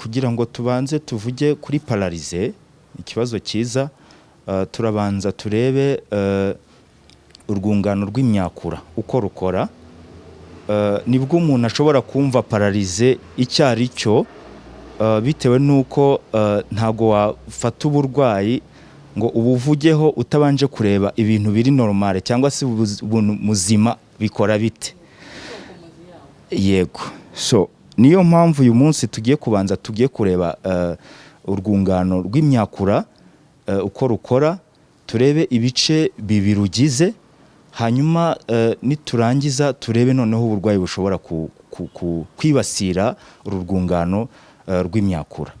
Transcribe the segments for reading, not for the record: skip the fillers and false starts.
kugira ngo tubanze tuvuge kuri Paralyse, ikibazo cyiza, turabanza turebe urwungano rw'imyakura uko rukora. Nibwo umuntu ashobora kumva Paralyse icyari cyo, bitewe nuko ntago wafata uburwayi ngo ubuvugeho utabanje kureba ibintu biri normale cyangwa se muzima bikora bite. Yego, so niyo mpamvu uyu munsi tugiye kubanza tugiye kureba urwungano rw'imyakura uko rukora, turebe ibice bibirugize, hanyuma niturangiza turebe noneho uburwayi bushobora kwibasira urwungano rw'imyakura.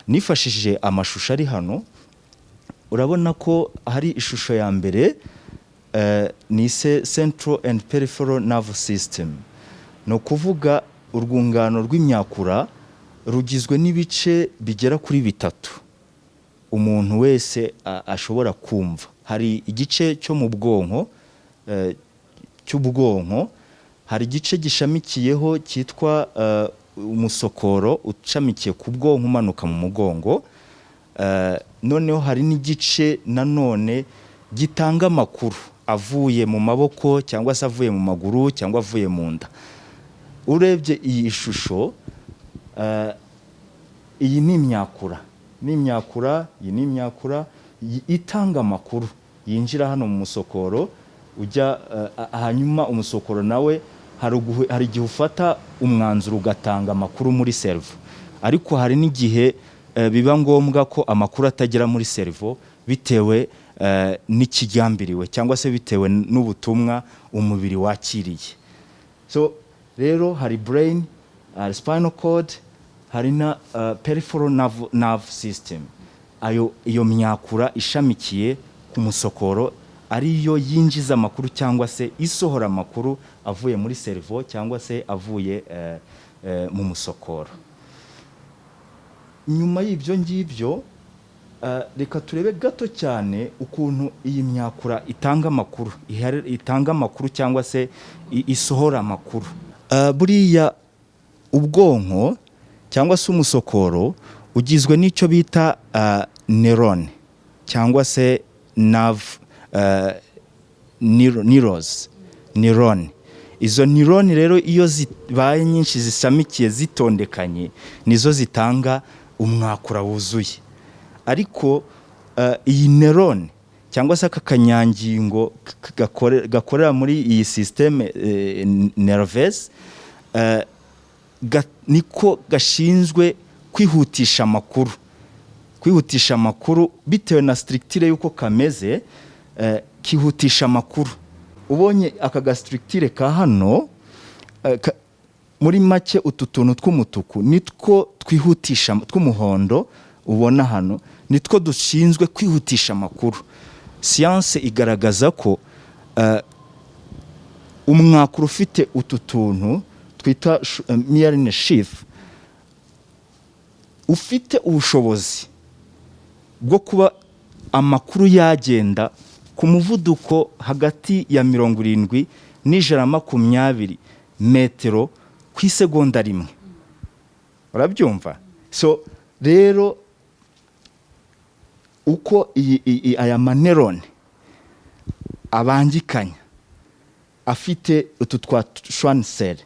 Nifashishije amashusho ari hano, urabona ko hari ishusho ya mbere ni Central and Peripheral Nervous System. No kuvuga urwungano rw'imyakura rugizwe n'ibice bigera kuri bitatu umuntu wese ashobora kumva. Hari igice cyo mu bwonko cy'ubwonko, hari igice gishamikiyeho cyitwa umusokoro ucamikiye ku bwonko umanuka mu mugongo, noneho hari n'igice nanone gitanga amakuru avuye mu maboko cyangwa se avuye mu maguru cyangwa avuye mu nda. Urebye iyi shusho, iyi ni imyakura, iyi ni imyakura itanga amakuru yinjira hano mu musokoro ujya, hanyuma umusokoro nawe hari igihe ufata umwanzuro ugatanga amakuru muri servo, ariko hari n'igihe biba ngombwa ko amakuru atagera muri servo bitewe n'ikigambiriwe cyangwa se bitewe n'ubutumwa umubiri wakiriye. So rero hari brain, hari spinal cord, hari na peripheral nerve system. Iyo myakura ishamikiye ku musokoro ariyo yinjiza amakuru cyangwa se isohora amakuru avuye muri servo cyangwa se avuye mu musokoro. Nyuma y'ibyo ngibyo, reka turebe gato cyane ukuntu iyi myakura itanga amakuru cyangwa se isohora amakuru. Buriya ubwonko cyangwa se umusokoro ugizwe n'icyo bita neurone cyangwa se neurone. Izo neurone rero iyo zibaye nyinshi zisamikiye zitondekanye nizo zitanga umwakura wuzuye. Ariko iyi neurone cyangwa se aka kanyangingo gakorera muri iyi systeme nerveuse, niko gashinzwe kwihutisha amakuru bitewe na structure yuko kameze, kihutisha amakuru. Ubonye aka gastructure ka hano, muri make utu tuntu tw'umutuku nitwo twihutisha, tw'umuhondo ubona hano nitwo dushinzwe kwihutisha amakuru. Science igaragaza ko umwakuru ufite utu tuntu twita myelin sheath ufite ubushobozi bwo kuba amakuru yagenda ku muvuduko hagati ya 70 n'120 metero ku isegonda rimwe. Urabyumva? So rero uko aya manerone abangikanya afite utu twa Schwann cell,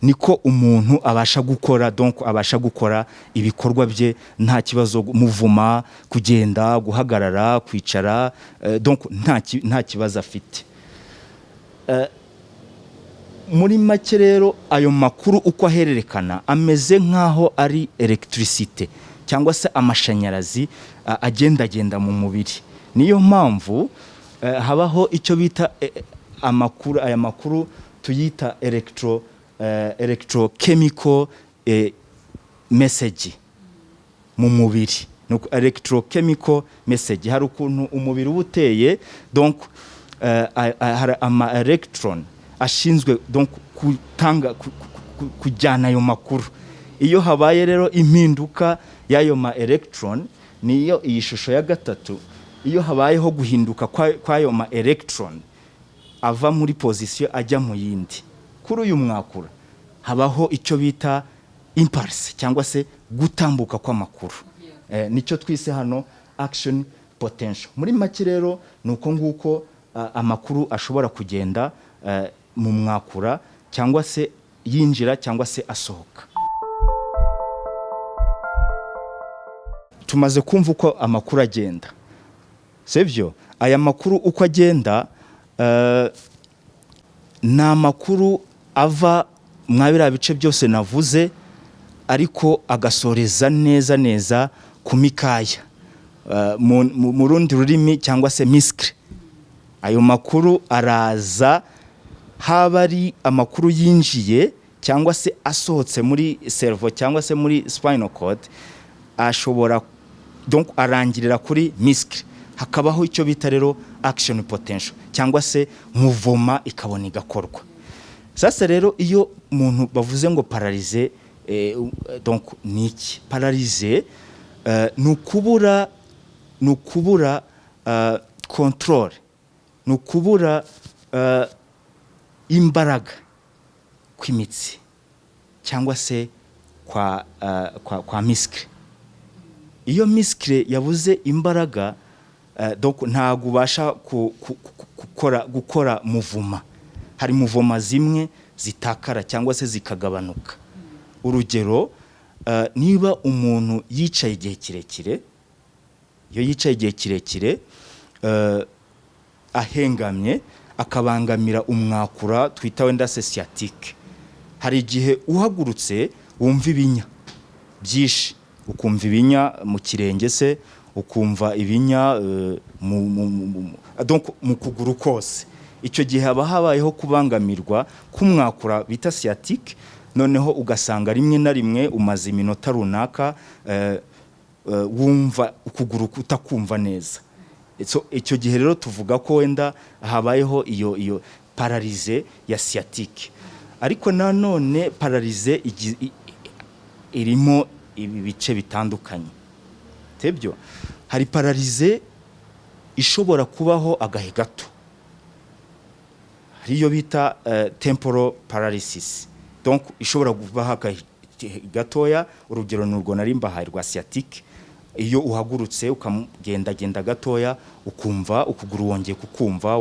niko umuntu abasha gukora, donc abasha gukora ibikorwa bye nta kibazo, muvuma, kugenda, guhagarara, kwicara, donc nta kibazo afite. Muri make rero ayo makuru uko ahererekana ameze nkaho ari electricité cyangwa se amashanyarazi agenda mu mubiri. Niyo mpamvu habaho icyo bita aya makuru tuyita electrochemical message mu mubiri. Nuko electrochemical message, hari ukuntu umubiri ubuteye, donc hari ama electron ashinzwe donc kujyana ayo makuru. Iyo habaye rero impinduka y'ayo ma electron, niyo iyi shusho ya gatatu, iyo habayeho guhinduka kw'ayo ma electron ava muri position ajya mu yindi, kuri uyu mwakura habaho icyo bita impulse cyangwa se gutambuka kw'amakuru. Nicyo twise hano action potential. Muri make rero nuko nguko amakuru ashobora kugenda mu mwakura cyangwa se yinjira cyangwa se asohoka. Tumaze kumva uko amakuru agenda, sivyo? Aya makuru uko agenda ni amakuru ava mwabira bice byose navuze, ariko agasoreza neza ku mikaya mu rundi rurimi cyangwa se miskre. Ayo makuru araza haba ari amakuru yinjiye cyangwa se asohotse muri cerveau cyangwa se muri spinal cord, ashobora donc arangirira kuri miskre, hakabaho icyo bita rero action potential cyangwa se muvoma ikabona igakorwa. Sasa rero iyo umuntu bavuze ngo paralyse, donc niki paralyse? Nukubura control, nukubura imbaraga kw'imitsi cyangwa se kwa miskre. Iyo miskre yabuze imbaraga, donc ntago ubasha gukora muvuma. Hari muvuma zimwe zitakara cyangwa se zikagabanuka. Urugero, niba umuntu yicaye igihe kirekire, iyo yicaye igihe kirekire ahengamye, akabangamira umwakura twita wenda sciatique, hari igihe uhagurutse wumva ibinya byinshi, ukumva ibinya mu kirenge se, ukumva ibinya donc mu kuguru kose. Icyo gihe haba habayeho kubangamirwa kumwakura bita sciatique, noneho ugasanga rimwe na rimwe umaze iminota runaka wumva ukuguru kutakumva neza. Icyo gihe rero tuvuga ko wenda habayeho iyo paralyse ya sciatique. Ariko nanone paralyse irimo ibice bitandukanye, tebyo. Hari paralyse ishobora kubaho agahe gato, hariyo bita temporal paralysis, donc ishobora kubaho agahe gatoya. Urugero n'urwo nari mbahaye rwa sciatique, iyo uhagurutse ukamugenda gatoya ukumva ukuguru wongeye kukumva,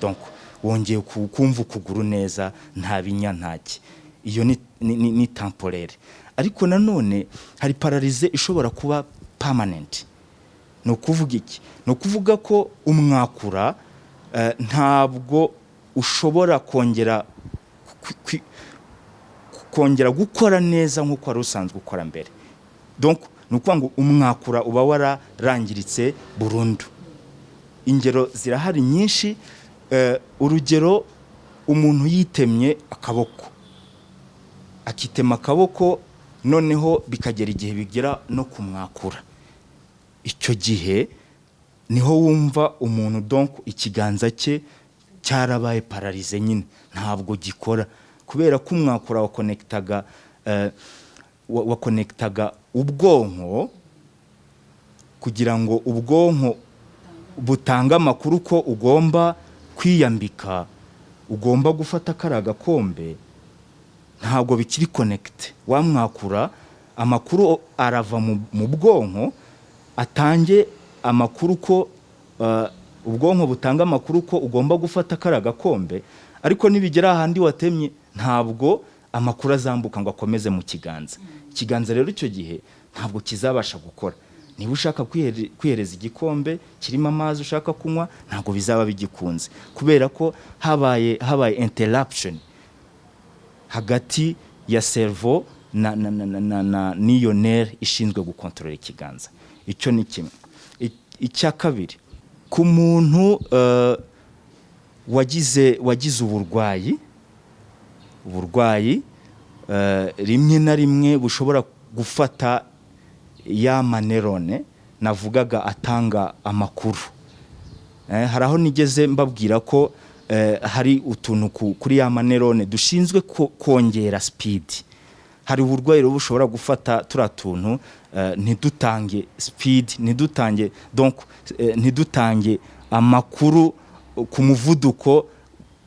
donc wongeye kumva ukuguru neza, nta binya ntaki. Iyo ni temporaire. Ariko nanone hari paralyse ishobora kuba permanent. No kuvuga iki? No kuvuga ko umwakura ntabwo ushobora kongera gukora neza nk'uko wari usanzwe ukora mbere. Donc nukuvuga ngo umwakura uba wararangiritse burundu. Ingero zirahari nyinshi. Urugero, umuntu yitemye akaboko, akitema akaboko, noneho bikagera igihe bigera no kumwakura. Icyo gihe niho wumva umuntu donc ikiganza cye cyarabaye paralyse nyine, ntabwo gikora, kubera ko umwakura wakonektaga ubwonko kugira ngo ubwonko butanga amakuru ko ugomba kwiyambika, ugomba gufata kara gakombe, ntabwo bikiri connect. Wamwakura amakuru arava mu bwonko, atange amakuru ko ubwonko butanga amakuru ko ugomba gufata kara gakombe, ariko nibigera ahandi watemye ntabwo amakuru azambuka ngo akomeze mu kiganza. Ikiganza rero icyo gihe ntabwo kizabasha gukora. Niba ushaka kwihereza igikombe kirimo amazi ushaka kunywa, ntabwo bizaba bigikunze, kubera ko habaye interruption hagati ya cerveau n'iyo nerve ishinzwe gukontorora ikiganza. Icyo ni kimwe. Icya kabiri, ku muntu wagize uburwayi rimwe na rimwe bushobora gufata ya manerone navugaga atanga amakuru. Hari aho nigeze mbabwira ko hari utuntu kuri ya manerone dushinzwe kongera speed. Hari uburwayi bushobora gufata turatuntu ntidutange speed, ntidutange amakuru ku muvuduko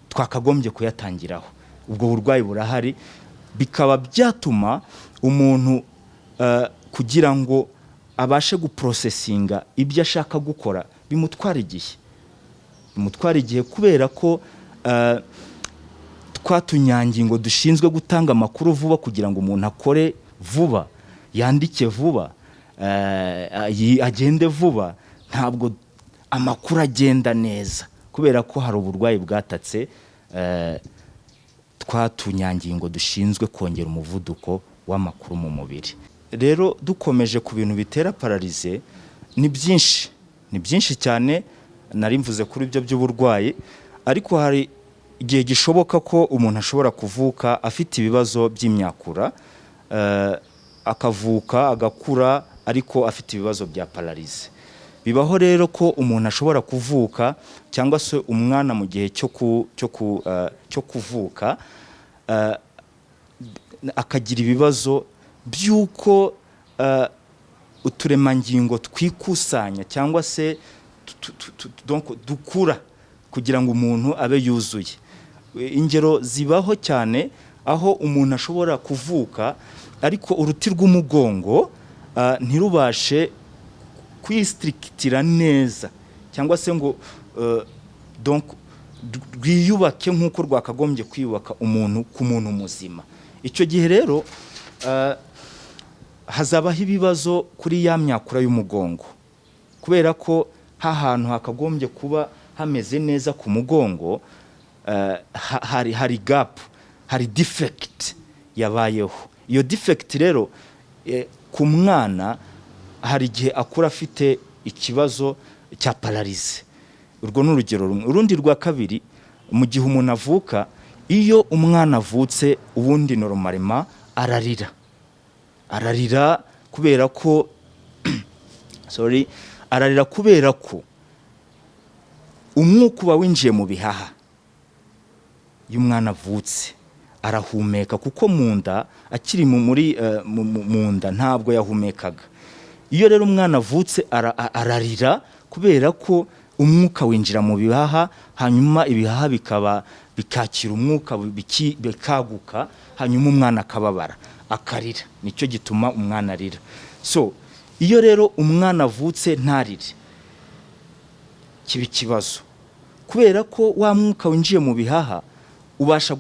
twakagombye kuyatangiraho. Ubwo burwayi burahari, bikaba byatuma umuntu kugira ngo abashe guprosesinga ibyo ashaka gukora bimutwara igihe kubera ko twatunyangingo dushinzwe gutanga amakuru vuba kugira ngo umuntu akore vuba, yandike vuba, agende vuba, ntabwo amakuru agenda neza kubera ko hari uburwayi bwatatse twatunyangingo dushinzwe kongera umuvuduko w'amakuru mu mubiri. Rero dukomeje ku bintu bitera paralyse, ni byinshi cyane, nari mvuze kuri ibyo by'uburwayi, ariko hari igihe gishoboka ko umuntu ashobora kuvuka afite ibibazo by'imyakura, akavuka agakura ariko afite ibibazo bya paralyse. Bibaho rero ko umuntu ashobora kuvuka cyangwa se umwana mu gihe cyo kuvuka akagira ibibazo by'uko uturemangingo twikusanya cyangwa se dukura kugira ngo umuntu abe yuzuye. Ingero zibaho cyane aho umuntu ashobora kuvuka ariko uruti rw'umugongo ntirubashe kwistrictira neza cyangwa se ngo rwiyubake nk'uko rwakagombye kwiyubaka umuntu ku muntu muzima. Icyo gihe rero hazabaho ibibazo kuri ya myakura y'umugongo kubera ko hantu hakagombye kuba hameze neza ku mugongo, hari gap, hari defect yabayeho. Iyo defect rero ku mwana hari igihe akura afite ikibazo cya paralyse. Urwo ni urugero rumwe. Urundi rwa kabiri, mu gihe umuntu avuka, iyo umwana avutse ubundi normalement ararira kubera ko ararira kubera ko umwuka uba winjiye mu bihaha y'umwana avutse, arahumeka kuko mu nda akiri mu nda ntabwo yahumekaga. Iyo rero umwana avutse ararira kubera ko umwuka winjira mu bihaha, hanyuma ibihaha bikakira umwuka bikaguka, hanyuma umwana akababara akarira. Nicyo gituma umwana arira. Iyo rero umwana avutse ntarire kiba ikibazo kubera ko wa mwuka winjiye mu bihaha ubasha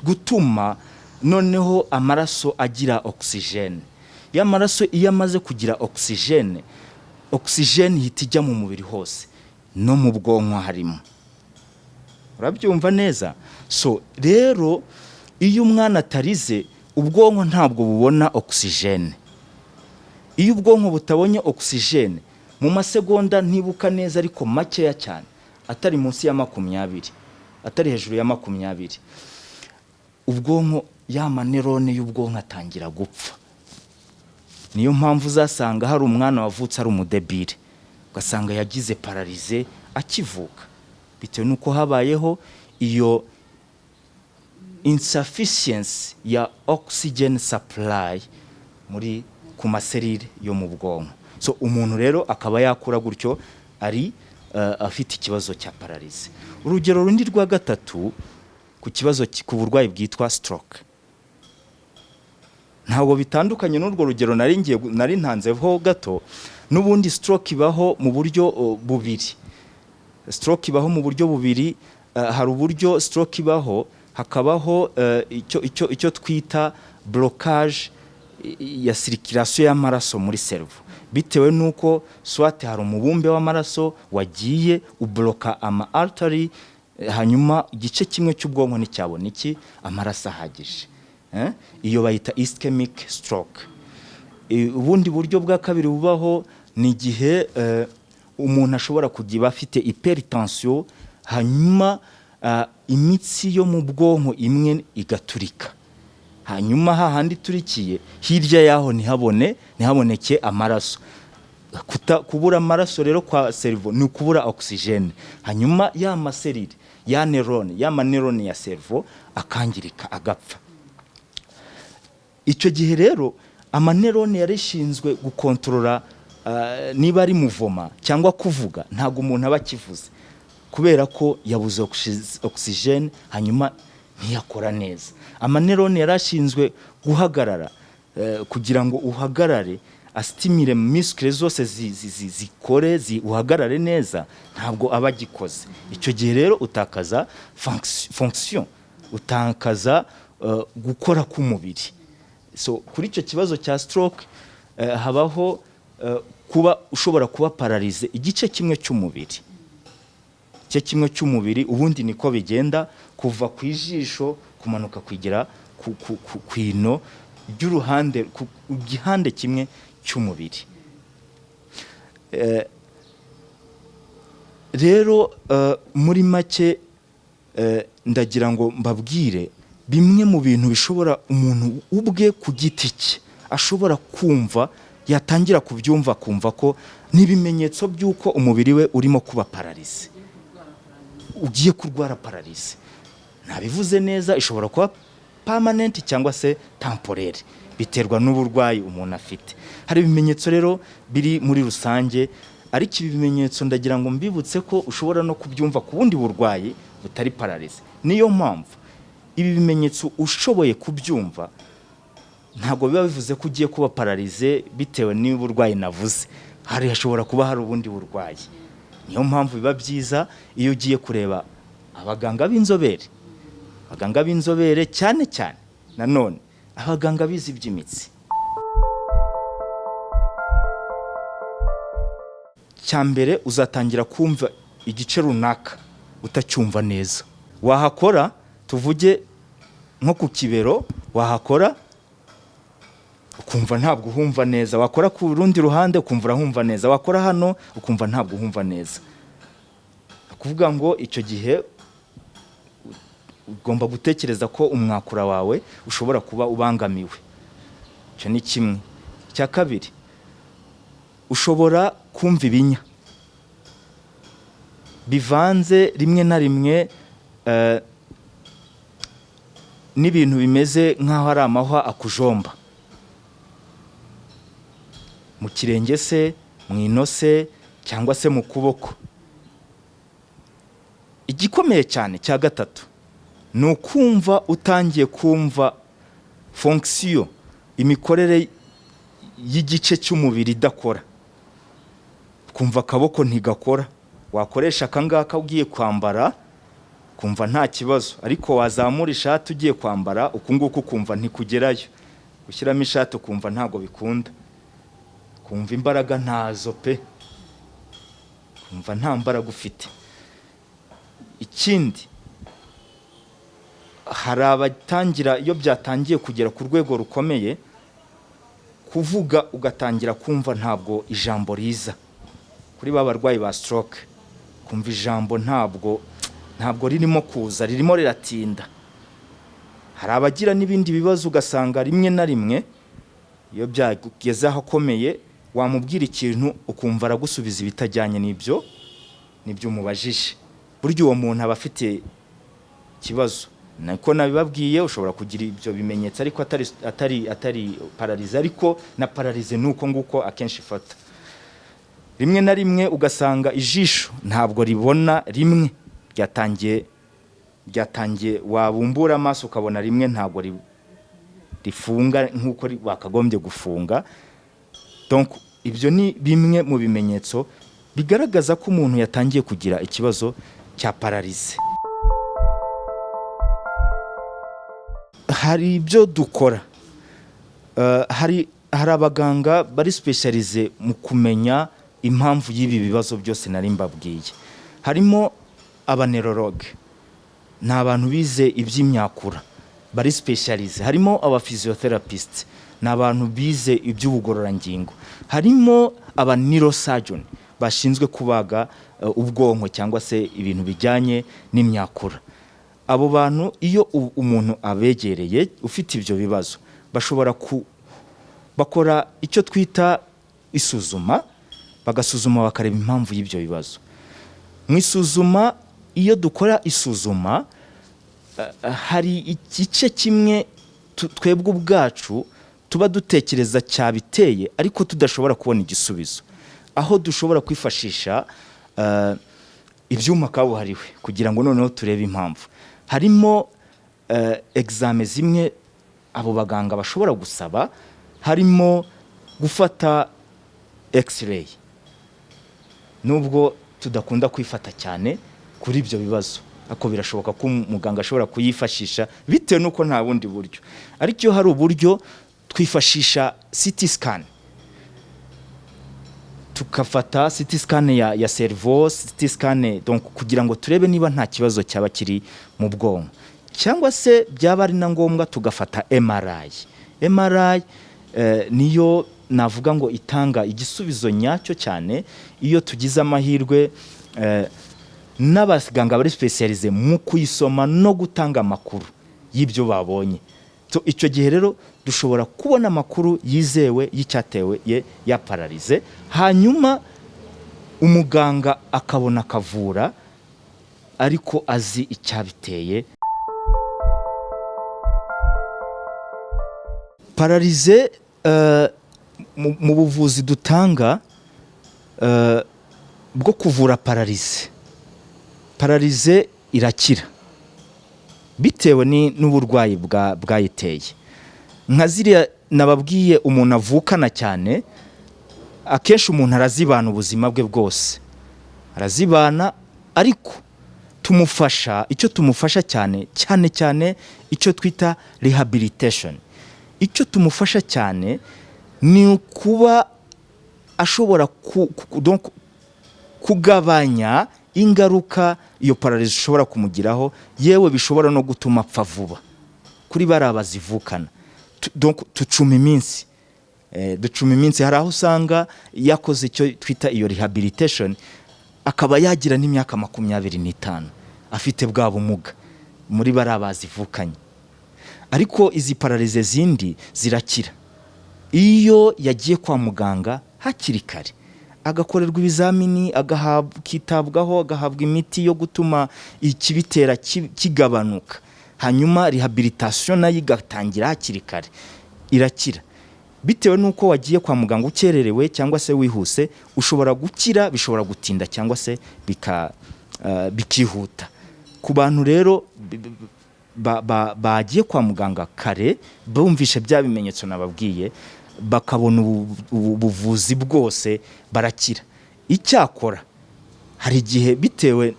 gutuma noneho amaraso agira oxygene. Ya maraso iyo amaze kugira oxygene ihita ijya mu mubiri hose, no mu bwonko harimo. Urabyumva neza? Rero iyo umwana atarize, ubwonko ntabwo bubona oxygene. Iyo ubwonko butabonye oxygene mu masegonda, ntibuka neza ariko makeya cyane, atari munsi ya 20, atari hejuru ya 20, ubwonko ya manerone y'ubwonko atangira gupfa. Niyo mpamvu uzasanga hari umwana wavutse ari umudebile, ugasanga yagize paralyse akivuka bitewe nuko habayeho iyo insufficiency ya oxygen supply ku maserire yo mu bwonko. Umuntu rero akaba yakura gutyo ari afite ikibazo cya paralyse. Urugero rundi rwa gatatu ku burwayi bwitwa stroke. Ntabwo bitandukanye n'urwo rugero nari ntanzeho gato. N'ubundi stroke ibaho mu buryo bubiri. Hari uburyo stroke ibaho, hakabaho icyo twita blocage ya circulation y'amaraso muri cerveau, bitewe nuko swate hari umubumbe w'amaraso wagiye ubloka ama artery, hanyuma igice kimwe cy'ubwonko nticyabona amaraso ahagije. Iyo bayita ischemic stroke. Ubundi buryo bwa kabiri bubaho ni igihe umuntu ashobora kugira afite hypertension, hanyuma imitsi yo mu bwonko imwe igaturika, hanyuma hahandi turikiye hirya yaho ntihaboneke amaraso. Kubura amaraso rero kwa cerveau ni ukubura oxygene, hanyuma ya maserire ya manerone ya cerveau akangirika agapfa. Icyo gihe rero amanerone yarishinzwe gukontorora niba ari muvoma cyangwa kuvuga, ntago umuntu aba akivuze kubera ko yabuze oxygene, hanyuma ntiyakora neza. Amanerone yarashinzwe guhagarara kugira ngo uhagarare astimire muscle zose zikore uhagarare neza ntabwo aba gikoze. Icyo gihe rero utakaza fonction, utakaza gukora k'umubiri. So kuri icyo kibazo cya stroke habaho kuba ushobora kuba paralyze igice kimwe cy'umubiri. Igice kimwe cy'umubiri ubundi niko bigenda kuva ku ijisho kumanuka kwigira kwino ry'uruhande ku gihande kimwe cy'umubiri. Rero muri make ndagira ngo mbabwire bimwe mu bintu bishobora umuntu ubwe ku giti cye ashobora kumva, yatangira kubyumva kumva ko n'ibimenyetso by'uko umubiri we urimo kuba paralyze, ugiye kurwara paralyze. Nabivuze neza, ishobora kuba permanent cyangwa se temporaire, biterwa n'uburwayi umuntu afite. Hari ibimenyetso rero biri muri rusange, ariko ibi bimenyetso ndagira ngo mbibutse ko ushobora no kubyumva ku bundi burwayi butari paralyze. Niyo mpamvu ibi bimenyetso ushoboye kubyumva ntabwo biba bivuze ko ugiye kuba paralyze bitewe n'uburwayi navuze. Hashobora kuba hari ubundi burwayi. Niyo mpamvu biba byiza iyo ugiye kureba abaganga b'inzobere. Abaganga b'inzobere cyane cyane nanone abaganga bizi iby'imitsi. Cyambere uzatangira kumva igice runaka utacyumva neza. Wahakora tuvuge nko ku kibero, wahakora ukumva ntabwo uhumva neza, wakora ku rundi ruhande ukumva urahumva neza, wakora hano ukumva ntabwo uhumva neza. Kuvuga ngo icyo gihe ugomba gutekereza ko umwakura wawe ushobora kuba ubangamiwe. Icyo ni kimwe. Icya kabiri, ushobora kumva ibinya bivanze rimwe na rimwe n'ibintu bimeze nk'aho ari amahwa akujomba mu kirenge se, mu inose cyangwa se mu kuboko. Igikomeye cyane cya gatatu ni ukumva utangiye kumva fonction, imikorere y'igice cy'umubiri idakora. Kumva akaboko ntigakora, wakoresha akangaka ugiye kwambara kumva nta kibazo, ariko wazamura ishati ugiye kwambara ukunguku kumva ntikugerayo, gushyiramo ishati ukumva ntago bikunda, kumva imbaraga ntazo pe, kumva nta mbaraga ufite. Ikindi, hari abatangira iyo byatangiye kugera ku rwego rukomeye kuvuga ugatangira kumva ntabwo ijambo riza. Kuri babarwayi ba stroke kumva ijambo ntabwo ririmo kuza, ririmo riratinda. Hari abagira n'ibindi bibazo ugasanga rimwe na rimwe iyo byageze aho akomeye wamubwira ikintu ukumva aragusubiza ibitajyanye n'ibyo umubajije. Buryo uwo muntu aba afite ikibazo. Nako nabibabwiye, ushobora kugira ibyo bimenyetso ariko atari paralyze, ariko na paralyze nuko nguko akenshi ifata. Rimwe na rimwe ugasanga ijisho ntabwo ribona rimwe, ryatangiye wabumbura amaso ukabona rimwe ntabwo rifunga nkuko bakagombye gufunga. Donc ibyo ni bimwe mu bimenyetso bigaragaza ko umuntu yatangiye kugira ikibazo cya paralyze. Hari ibyo dukora, hari abaganga bari specialize mu kumenya impamvu y'ibi bibazo byose nari mbabwiye. Harimo abaneurologue, ni abantu bize iby'imyakura bari specialize. Harimo abaphysiotherapist, ni abantu bize iby'ubugororangingo. Harimo aba neurosurgeon bashinzwe kubaga ubwonko cyangwa se ibintu bijyanye n'imyakura. Abo bantu iyo umuntu abegereye ufite ibyo bibazo bashobora bakora icyo twita isuzuma, bagasuzuma bakareba impamvu y'ibyo bibazo. Mu isuzuma, iyo dukora isuzuma hari igice kimwe twebwe ubwacu tuba dutekereza cyabiteye ariko tudashobora kubona igisubizo, aho dushobora kwifashisha ibyuma kabuhariwe kugira ngo noneho turebe impamvu. Harimo examen zimwe abo baganga bashobora gusaba harimo gufata x-ray, nubwo tudakunda kwifata cyane kuri ibyo bibazo, ako birashoboka ko muganga ashobora kuyifashisha bitewe nuko nta bundi buryo. Ariko iyo hari uburyo twifashisha CT scan, tukafata CT scan ya cerveau, CT scan donc kugira ngo turebe niba nta kibazo cyaba kiri mu bwonko, cyangwa se byaba ari na ngombwa tugafata MRI. MRI niyo navuga ngo itanga igisubizo nyacyo cyane iyo tugize amahirwe n'abaganga bari specialize mu kuyisoma no gutanga amakuru y'ibyo babonye. Icyo gihe rero dushobora kubona amakuru yizewe y'icyatewe ya paralyse, hanyuma umuganga akabona kavura ariko azi icyabiteye. Paralyse mu buvuzi dutanga bwo kuvura paralyse irakira bitewe n'uburwayi bwayiteye. Nka ziriya nababwiye umuntu avukana cyane, akenshi umuntu arazibana ubuzima bwe bwose, arazibana, ariko icyo tumufasha cyane icyo twita rehabilitation. Icyo tumufasha cyane ni ukuba ashobora kugabanya ingaruka iyo paralyse ishobora kumugiraho, yewe bishobora no gutuma apfa vuba. Kuri bariya bazivukana ducuma iminsi, hari aho usanga yakoze icyo twita iyo rehabilitation akaba yagira n'imyaka 25 afite bwa bumuga muri bariya bazivukanye. Ariko izi paralyse zindi zirakira iyo yagiye kwa muganga hakiri kare, agakorerwa ibizamini, kitabwaho, agahabwa imiti yo gutuma ikibitera kigabanuka, hanyuma rehabilitation nayo igatangira hakiri kare, irakira. Bitewe nuko wagiye kwa muganga ukererewe cyangwa se wihuse, ushobora gukira, bishobora gutinda cyangwa se bikihuta. Ku bantu rero bagiye kwa muganga kare, bumvishe bya bimenyetso nababwiye, bakabona ubuvuzi bwose, barakira. Icyakora hari igihe bitewe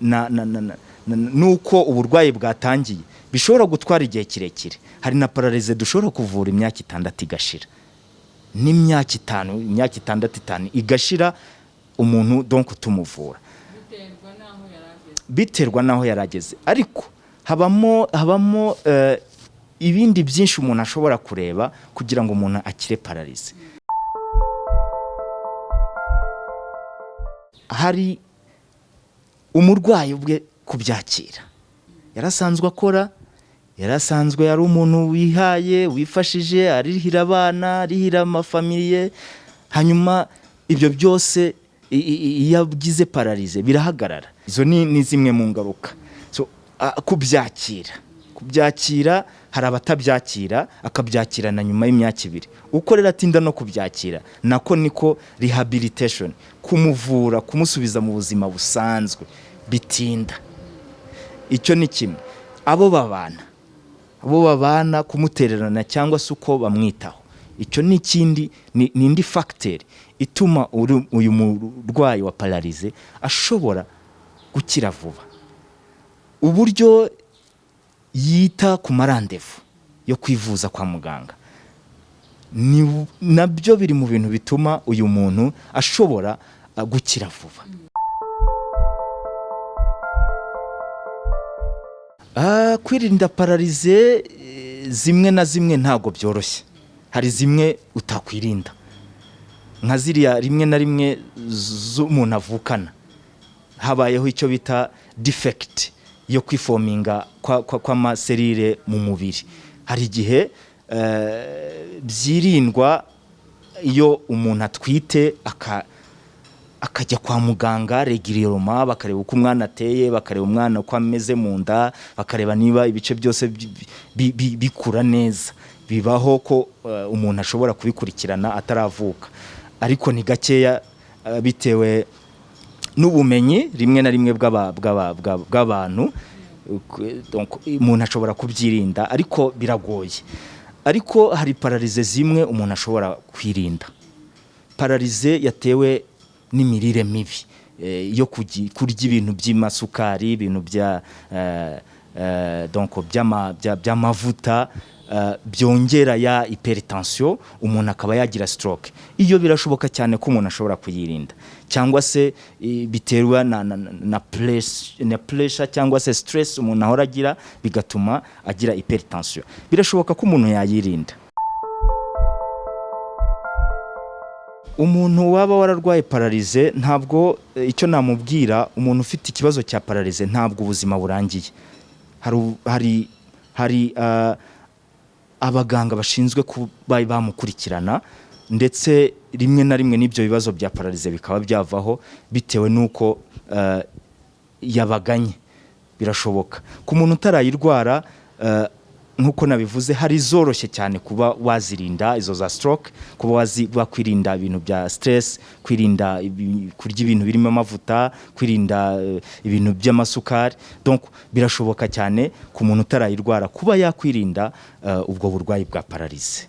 nuko uburwayi bwatangiye bishobora gutwara igihe kirekire. Hari na paralyse dushobora kuvura imyaka 6 igashira, n'imyaka 5, imyaka 6 igashira, umuntu donc tumuvura biterwa naho yarageze. Ariko habamo ibindi byinshi umuntu ashobora kureba kugira ngo umuntu akire paralyse. Hari umurwayi ubwe kubyakira, yarasanzwe akora, yarasanzwe yari umuntu wihaye, wifashije, arihira abana, arihira amafamilie, hanyuma ibyo byose iyo agize paralyse birahagarara. Izo ni zimwe mu ngaruka. Kubyakira hari abatabyakira, akabyakira na nyuma y'imyaka 2. Uko rero atinda no kubyakira, nako niko rehabilitation, kumuvura, kumusubiza mu buzima busanzwe, bitinda. Icyo ni kimwe. Abo babana kumutererana cyangwa se uko bamwitaho, icyo ni ikindi, ni indi factor ituma uyu murwayi wa paralyse ashobora gukira vuba. Uburyo yita ku marandevu yo kwivuza kwa muganga, nabyo biri mu bintu bituma uyu muntu ashobora gukira vuba. Kwirinda paralyse zimwe na zimwe ntago byoroshye. Hari zimwe utakwirinda, nka ziriya rimwe na rimwe z'umuntu avukana, habayeho icyo bita defect yo kwifominga kwa maserire mu mubiri. Hari igihe byirindwa iyo umuntu atwite akajya kwa muganga regularement, bakareba uko umwana ateye, bakareba umwana uko ameze mu nda, bakareba niba ibice byose bikura neza. Bibaho ko umuntu ashobora kubikurikirana ataravuka, ariko ni gakeya bitewe n'ubumenyi rimwe na rimwe bw'abantu. Donc umuntu ashobora kubyirinda, ariko biragoye. ariko hari paralyse zimwe umuntu ashobora kwirinda. Paralyse yatewe n'imirire mibi, yo kurya ibintu by'imasukari, ibintu bya donc by'amavuta byongera ya hypertension, umuntu akaba yagira stroke. Iyo birashoboka cyane ko umuntu ashobora kuyirinda, cyangwa se biterwa na pressure cyangwa se stress umuntu ahora agira, bigatuma agira hypertension. Birashoboka ko umuntu yayirinda. Umuntu waba wararwaye paralyse, ntabwo icyo namubwira, umuntu ufite ikibazo cya paralyse ntabwo ubuzima burangiye. Hari abaganga bashinzwe kuba bamukurikirana, ndetse rimwe na rimwe n'ibyo bibazo bya paralyse bikaba byavaho bitewe nuko yabaganye. Birashoboka ku muntu utarayirwara, nkuko nabivuze, hari zoroshye cyane kuba wazirinda izo za stroke, kuba wakwirinda ibintu bya stress, kwirinda kurya ibintu birimo amavuta, kwirinda ibintu by'amasukari. Donc birashoboka cyane ku muntu utarayirwara kuba yakwirinda ubwo burwayi bwa paralyse.